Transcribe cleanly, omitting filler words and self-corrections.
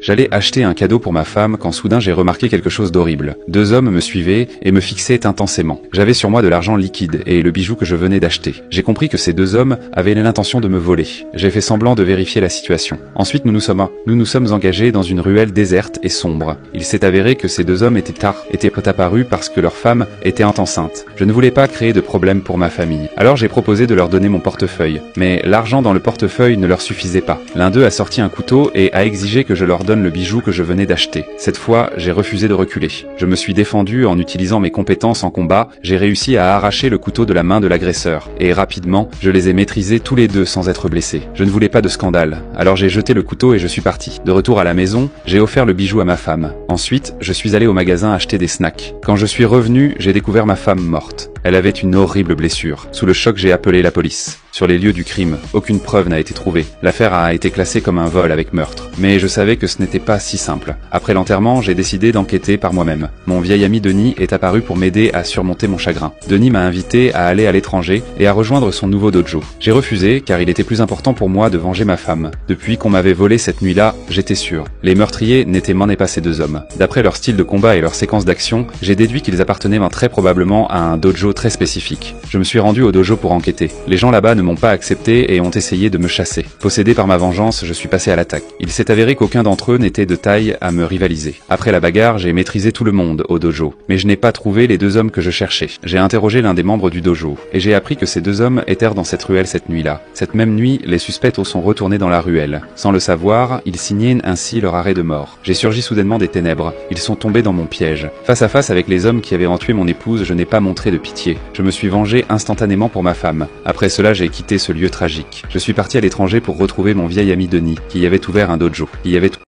J'allais acheter un cadeau pour ma femme quand soudain j'ai remarqué quelque chose d'horrible. Deux hommes me suivaient et me fixaient intensément. J'avais sur moi de l'argent liquide et le bijou que je venais d'acheter. J'ai compris que ces deux hommes avaient l'intention de me voler. J'ai fait semblant de vérifier la situation. Ensuite nous nous sommes engagés dans une ruelle déserte et sombre. Il s'est avéré que ces deux hommes étaient apparus parce que leur femme était enceinte. Je ne voulais pas créer de problème pour ma famille. Alors j'ai proposé de leur donner mon portefeuille. Mais l'argent dans le portefeuille ne leur suffisait pas. L'un d'eux a sorti un couteau et a exigé que je leur donne le bijou que je venais d'acheter. Cette fois, j'ai refusé de reculer. Je me suis défendu en utilisant mes compétences en combat, j'ai réussi à arracher le couteau de la main de l'agresseur. Et rapidement, je les ai maîtrisés tous les deux sans être blessé. Je ne voulais pas de scandale, alors j'ai jeté le couteau et je suis parti. De retour à la maison, j'ai offert le bijou à ma femme. Ensuite, je suis allé au magasin acheter des snacks. Quand je suis revenu, j'ai découvert ma femme morte. Elle avait une horrible blessure. Sous le choc, j'ai appelé la police. Sur les lieux du crime, aucune preuve n'a été trouvée. L'affaire a été classée comme un vol avec meurtre. Mais je savais que ce n'était pas si simple. Après l'enterrement, j'ai décidé d'enquêter par moi-même. Mon vieil ami Denis est apparu pour m'aider à surmonter mon chagrin. Denis m'a invité à aller à l'étranger et à rejoindre son nouveau dojo. J'ai refusé car il était plus important pour moi de venger ma femme. Depuis qu'on m'avait volé cette nuit-là, j'étais sûr. Les meurtriers n'étaient pas ces deux hommes. D'après leur style de combat et leur séquence d'action, j'ai déduit qu'ils appartenaient très probablement à un dojo très spécifique. Je me suis rendu au dojo pour enquêter. Les gens là-bas ne m'ont pas accepté et ont essayé de me chasser. Possédé par ma vengeance, je suis passé à l'attaque. Il s'est avéré qu'aucun d'entre eux n'était de taille à me rivaliser. Après la bagarre, j'ai maîtrisé tout le monde au dojo, mais je n'ai pas trouvé les deux hommes que je cherchais. J'ai interrogé l'un des membres du dojo, et j'ai appris que ces deux hommes étaient dans cette ruelle cette nuit-là. Cette même nuit, les suspects sont retournés dans la ruelle. Sans le savoir, ils signaient ainsi leur arrêt de mort. J'ai surgi soudainement des ténèbres. Ils sont tombés dans mon piège. Face à face avec les hommes qui avaient tué mon épouse, je n'ai pas montré de pitié. Je me suis vengé instantanément pour ma femme. Après cela, j'ai quitté ce lieu tragique. Je suis parti à l'étranger pour retrouver mon vieil ami Denis, qui y avait ouvert un dojo.